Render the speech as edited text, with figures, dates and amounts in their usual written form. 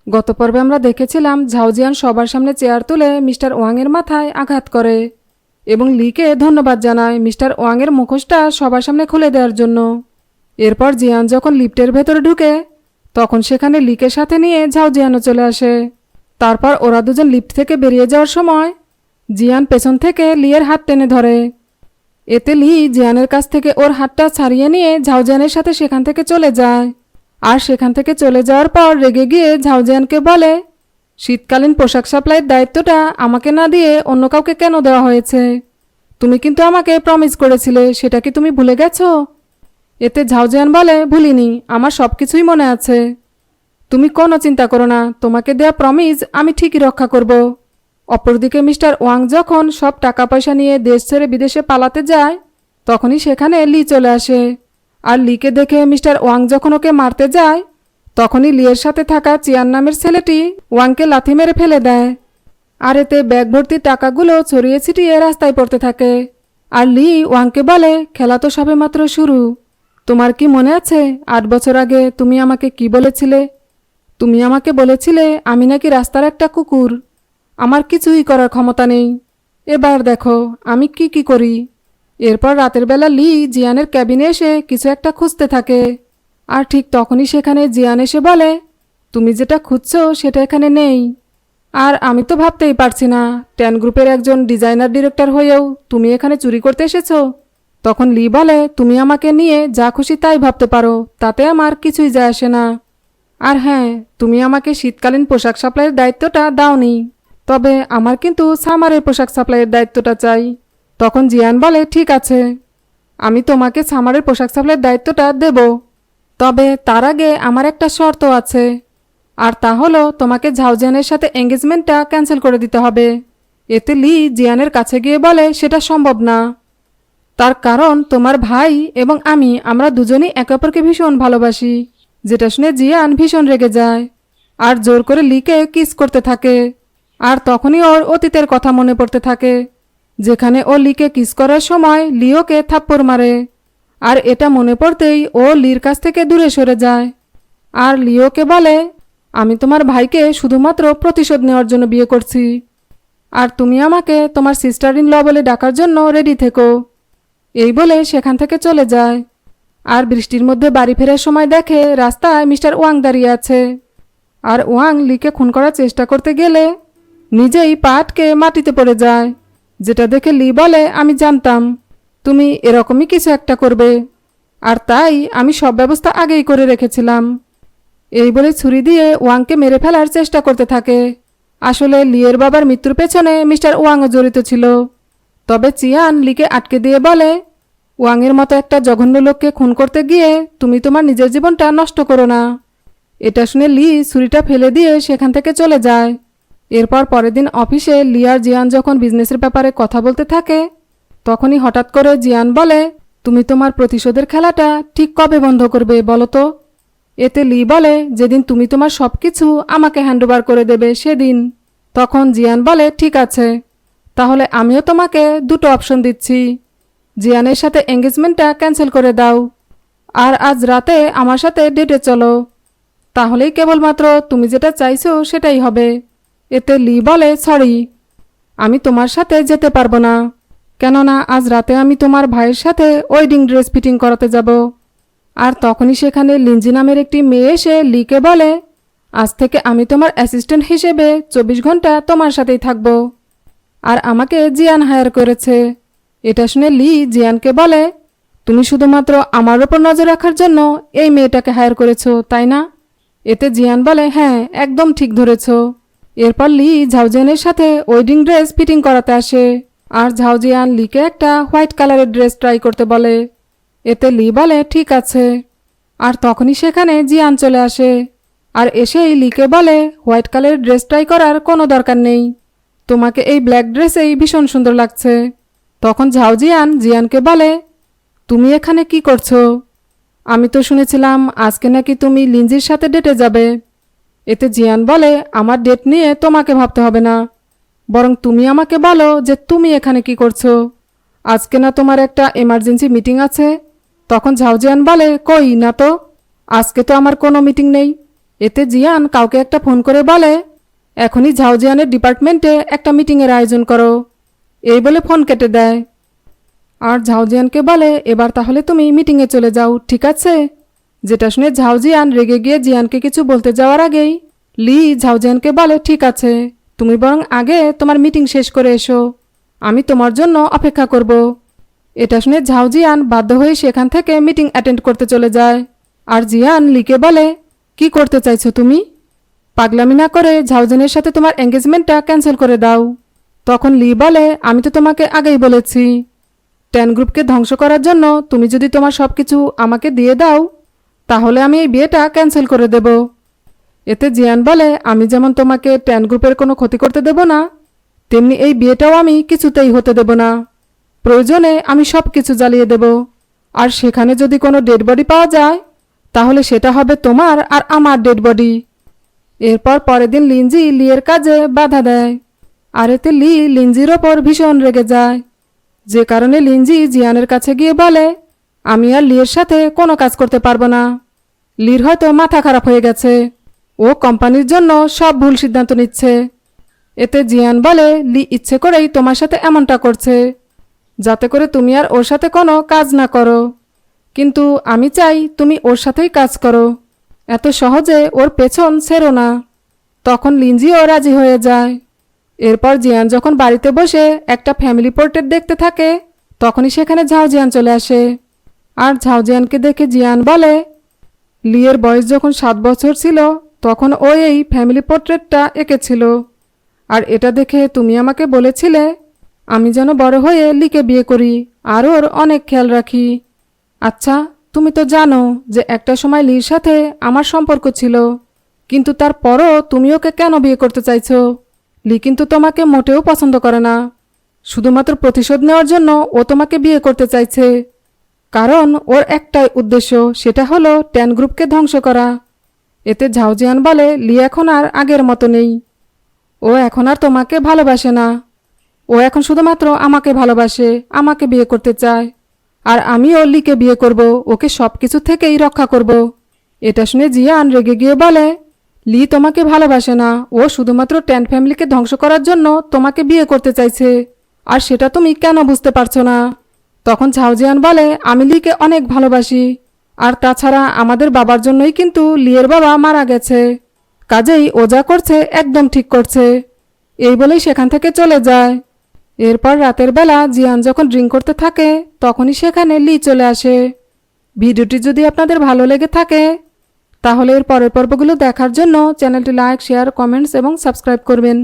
গত পর্বে আমরা দেখেছিলাম ঝাউজিয়ান সবার সামনে চেয়ার তুলে মিস্টার ওয়াংয়ের মাথায় আঘাত করে এবং লিকে ধন্যবাদ জানায় মিস্টার ওয়াংয়ের মুখোশটা সবার সামনে খুলে দেওয়ার জন্য। এরপর জিয়ান যখন লিফটের ভেতরে ঢুকে তখন সেখানে লিকের সাথে নিয়ে ঝাউজিয়ানও চলে আসে। তারপর ওরা দুজন লিফট থেকে বেরিয়ে যাওয়ার সময় জিয়ান পেছন থেকে লিয়ের হাত টেনে ধরে। এতে লি জিয়ানের কাছ থেকে ওর হাতটা ছাড়িয়ে নিয়ে ঝাউজিয়ানের সাথে সেখান থেকে চলে যায়। আর সেখান থেকে চলে যাওয়ার পর রেগে গিয়ে ঝাউজিয়ানকে বলে, শীতকালীন পোশাক সাপ্লাইয়ের দায়িত্বটা আমাকে না দিয়ে অন্য কাউকে কেন দেওয়া হয়েছে? তুমি কিন্তু আমাকে প্রমিস করেছিলে, সেটা কি তুমি ভুলে গেছো? এতে ঝাউজিয়ান বলে, ভুলিনি, আমার সব কিছুই মনে আছে। তুমি কোনো চিন্তা করো না, তোমাকে দেয়া প্রমিস আমি ঠিকই রক্ষা করব। অপরদিকে মিস্টার ওয়াং যখন সব টাকা পয়সা নিয়ে দেশ ছেড়ে বিদেশে পালাতে যায় তখনই সেখানে লি চলে আসে। আর লিকে দেখে মিস্টার ওয়াং যখন ওকে মারতে যায় তখনই লিয়ের সাথে থাকা চিয়ান নামের ছেলেটি ওয়াংকে লাথি মেরে ফেলে দেয়। আর এতে ব্যাগ ভর্তি টাকাগুলো ছড়িয়ে ছিটিয়ে রাস্তায় পড়তে থাকে। আর লি ওয়াংকে বলে, খেলা তো সবেমাত্র শুরু। তোমার কি মনে আছে 8 বছর আগে তুমি আমাকে কি বলেছিলে? তুমি আমাকে বলেছিলে আমি নাকি রাস্তার একটা কুকুর, আমার কিছুই করার ক্ষমতা নেই। এবার দেখো আমি কি করি। এরপর রাতের বেলা লি জিয়ানের ক্যাবিনে এসে কিছু একটা খুঁজতে থাকে। আর ঠিক তখনই সেখানে জিয়ান এসে বলে, তুমি যেটা খুঁজছো সেটা এখানে নেই। আর আমি তো ভাবতেই পারছি না 10 গ্রুপের একজন ডিজাইনার ডিরেক্টর হয়েও তুমি এখানে চুরি করতে এসেছো। তখন লি বলে, তুমি আমাকে নিয়ে যা খুশি তাই ভাবতে পারো, তাতে আমার কিছুই যায় আসে না। আর হ্যাঁ, তুমি আমাকে শীতকালীন পোশাক সাপ্লাইয়ের দায়িত্বটা দাওনি, তবে আমার কিন্তু সামারের পোশাক সাপ্লাইয়ের দায়িত্বটা চাই। তখন জিয়ান বলে, ঠিক আছে, আমি তোমাকে সামারের পোশাক সাপ্লাইয়ের দায়িত্বটা দেব, তবে তার আগে আমার একটা শর্ত আছে। আর তা হলো তোমাকে ঝাউজিয়ানের সাথে এঙ্গেজমেন্টটা ক্যান্সেল করে দিতে হবে। এতে লি জিয়ানের কাছে গিয়ে বলে, সেটা সম্ভব না। তার কারণ তোমার ভাই এবং আমরা দুজনই একে অপরকে ভীষণ ভালোবাসি। যেটা শুনে জিয়ান ভীষণ রেগে যায় আর জোর করে লিকে কিস করতে থাকে। আর তখনই ওর অতীতের কথা মনে পড়তে থাকে, যেখানে ও লিকে কিস করার সময় লিওকে থাপ্পড় মারে। আর এটা মনে পড়তেই ও লির কাছ থেকে দূরে সরে যায়। আর লিওকে বলে, আমি তোমার ভাইকে শুধুমাত্র প্রতিশোধ নেওয়ার জন্য বিয়ে করছি, আর তুমি আমাকে তোমার সিস্টার ইন ল বলে ডাকার জন্য রেডি থেকো। এই বলে সেখান থেকে চলে যায়। আর বৃষ্টির মধ্যে বাড়ি ফেরার সময় দেখে রাস্তায় মিস্টার ওয়াং দাঁড়িয়ে আছে। আর ওয়াং লিকে খুন করার চেষ্টা করতে গেলে নিজেই পাটকে মাটিতে পড়ে যায়, যেটা দেখে লি বলে, আমি জানতাম তুমি এরকমই কিছু একটা করবে, আর তাই আমি সব ব্যবস্থা আগেই করে রেখেছিলাম। এই বলে ছুরি দিয়ে ওয়াংকে মেরে ফেলার চেষ্টা করতে থাকে। আসলে লিয়ের বাবার মৃত্যুর পেছনে মিস্টার ওয়াংও জড়িত ছিল। তবে চিয়ান লিকে আটকে দিয়ে বলে, ওয়াংয়ের মতো একটা জঘন্য লোককে খুন করতে গিয়ে তুমি তোমার নিজের জীবনটা নষ্ট করো না। এটা শুনে লি ছুরিটা ফেলে দিয়ে সেখান থেকে চলে যায়। এরপর পরের দিন অফিসে লি আর জিয়ান যখন বিজনেসের ব্যাপারে কথা বলতে থাকে তখনই হঠাৎ করে জিয়ান বলে, তুমি তোমার প্রতিশোধের খেলাটা ঠিক কবে বন্ধ করবে বলো তো? এতে লি বলে, যেদিন তুমি তোমার সব কিছু আমাকে হ্যান্ডওভার করে দেবে সেদিন। তখন জিয়ান বলে, ঠিক আছে, তাহলে আমিও তোমাকে 2টো অপশন দিচ্ছি। জিয়ানের সাথে এঙ্গেজমেন্টটা ক্যান্সেল করে দাও, আর আজ রাতে আমার সাথে ডেটে চলো, তাহলেই কেবলমাত্র তুমি যেটা চাইছো সেটাই হবে। এতে লি বলে, সরি, আমি তোমার সাথে যেতে পারবো না, কেননা আজ রাতে আমি তোমার ভাইয়ের সাথে ওয়েডিং ড্রেস ফিটিং করাতে যাব। আর তখনই সেখানে লিনজি নামের একটি মেয়ে এসে লিকে বলে, আজ থেকে আমি তোমার অ্যাসিস্ট্যান্ট হিসেবে 24 ঘন্টা তোমার সাথেই থাকবো, আর আমাকে জিয়ান হায়ার করেছে। এটা শুনে লি জিয়ানকে বলে, তুমি শুধুমাত্র আমার ওপর নজর রাখার জন্য এই মেয়েটাকে হায়ার করেছো তাই না? এতে জিয়ান বলে, হ্যাঁ, একদম ঠিক ধরেছ। এরপর লি ঝাউজিয়ানের সাথে ওয়েডিং ড্রেস ফিটিং করাতে আসে। আর ঝাউজিয়ান লিকে একটা হোয়াইট কালারের ড্রেস ট্রাই করতে বলে। এতে লি বলে, ঠিক আছে। আর তখনই সেখানে জিয়ান চলে আসে আর এসেই লিকে বলে, হোয়াইট কালারের ড্রেস ট্রাই করার কোনো দরকার নেই, তোমাকে এই ব্ল্যাক ড্রেসেই ভীষণ সুন্দর লাগছে। তখন ঝাউজিয়ান জিয়ানকে বলে, তুমি এখানে কি করছো? আমি তো শুনেছিলাম আজকে নাকি তুমি লিনজির সাথে ডেটে যাবে। এতে জিয়ান বলে, আমার ডেট নিয়ে তোমাকে ভাবতে হবে না, বরং তুমি আমাকে বলো যে তুমি এখানে কি করছো। আজকে না তোমার একটা এমার্জেন্সি মিটিং আছে? তখন ঝাউজিয়ান বলে, কই না তো, আজকে তো আমার কোনো মিটিং নেই। এতে জিয়ান কাউকে একটা ফোন করে বলে, এখনই ঝাউজিয়ানের ডিপার্টমেন্টে একটা মিটিংয়ের আয়োজন করো। এই বলে ফোন কেটে দেয়। আর ঝাউজিয়ানকে বলে, এবার তাহলে তুমি মিটিংয়ে চলে যাও, ঠিক আছে? যেটা শুনে ঝাউজিয়ান রেগে গিয়ে জিয়ানকে কিছু বলতে যাওয়ার আগেই লি ঝাউজিয়ানকে বলে, ঠিক আছে, তুমি বরং আগে তোমার মিটিং শেষ করে এসো, আমি তোমার জন্য অপেক্ষা করব। এটা শুনে ঝাউজিয়ান বাধ্য হয়ে সেখান থেকে মিটিং অ্যাটেন্ড করতে চলে যায়। আর জিয়ান লিকে বলে, কি করতে চাইছো তুমি? পাগলামি না করে ঝাউজিয়ানের সাথে তোমার এঙ্গেজমেন্টটা ক্যান্সেল করে দাও। তখন লি বলে, আমি তো তোমাকে আগেই বলেছি, 10 গ্রুপকে ধ্বংস করার জন্য তুমি যদি তোমার সব কিছু আমাকে দিয়ে দাও তাহলে আমি এই বিয়েটা ক্যান্সেল করে দেব। এতে জিয়ান বলে, আমি যেমন তোমাকে 10 গ্রুপের কোনো ক্ষতি করতে দেব না, তেমনি এই বিয়েটাও আমি কিছুতেই হতে দেব না। প্রয়োজনে আমি সব কিছু জ্বালিয়ে দেব, আর সেখানে যদি কোনো ডেড বডি পাওয়া যায় তাহলে সেটা হবে তোমার আর আমার ডেড বডি। এরপর পরের দিন লিনজি লিয়ের কাজে বাধা দেয়, আর এতে লি লিনজির ওপর ভীষণ রেগে যায়, যে কারণে লিনজি জিয়ানের কাছে গিয়ে বলে, আমি আর লিয়ের সাথে কোনো কাজ করতে পারবো না। লির হয়তো মাথা খারাপ হয়ে গেছে, ও কোম্পানির জন্য সব ভুল সিদ্ধান্ত নিচ্ছে। এতে জিয়ান বলে, লি ইচ্ছে করেই তোমার সাথে এমনটা করছে, যাতে করে তুমি আর ওর সাথে কোনো কাজ না করো, কিন্তু আমি চাই তুমি ওর সাথেই কাজ করো, এত সহজে ওর পেছন ছেড়ো না। তখন লিনজিও রাজি হয়ে যায়। এরপর জিয়ান যখন বাড়িতে বসে একটা ফ্যামিলি পোর্ট্রেট দেখতে থাকে তখনই সেখানে ঝাউজিয়ান চলে আসে। আর ঝাউজিয়ানকে দেখে জিয়ান বলে, লিয়ের বয়স যখন 7 বছর ছিল তখন ও এই ফ্যামিলি পোর্ট্রেটটা এঁকেছিল, আর এটা দেখে তুমি আমাকে বলেছিলে আমি যেন বড় হয়ে লিকে বিয়ে করি আর ওর অনেক খেয়াল রাখি। আচ্ছা, তুমি তো জানো যে একটা সময় লির সাথে আমার সম্পর্ক ছিল, কিন্তু তারপরও তুমি ওকে কেন বিয়ে করতে চাইছো? লি কিন্তু তোমাকে মোটেও পছন্দ করে না, শুধুমাত্র প্রতিশোধ নেওয়ার জন্য ও তোমাকে বিয়ে করতে চাইছে, কারণ ওর একটাই উদ্দেশ্য, সেটা হলো 10 গ্রুপকে ধ্বংস করা। এতে ঝাউজিয়ান বলে, লি এখন আর আগের মতো নেই, ও এখন আর তোমাকে ভালোবাসে না, ও এখন শুধুমাত্র আমাকে ভালোবাসে, আমাকে বিয়ে করতে চায়, আর আমিও লিকে বিয়ে করব, ওকে সব কিছু থেকেই রক্ষা করব। এটা শুনে জিয়ান রেগে গিয়ে বলে, লি তোমাকে ভালোবাসে না, ও শুধুমাত্র 10 ফ্যামিলিকে ধ্বংস করার জন্য তোমাকে বিয়ে করতে চাইছে, আর সেটা তুমি কেন বুঝতে পারছো না? তখন ঝাউজিয়ান বলে, আমি লিকে অনেক ভালোবাসি, আর তাছাড়া আমাদের বাবার জন্যই কিন্তু লিয়ের বাবা মারা গেছে, কাজেই ও যা করছে একদম ঠিক করছে। এই বলেই সেখান থেকে চলে যায়। এরপর রাতের বেলা জিয়ান যখন ড্রিঙ্ক করতে থাকে তখনই সেখানে লি চলে আসে। ভিডিওটি যদি আপনাদের ভালো লেগে থাকে তাহলে এর পরের পর্বগুলো দেখার জন্য চ্যানেলটি লাইক, শেয়ার, কমেন্টস এবং সাবস্ক্রাইব করবেন।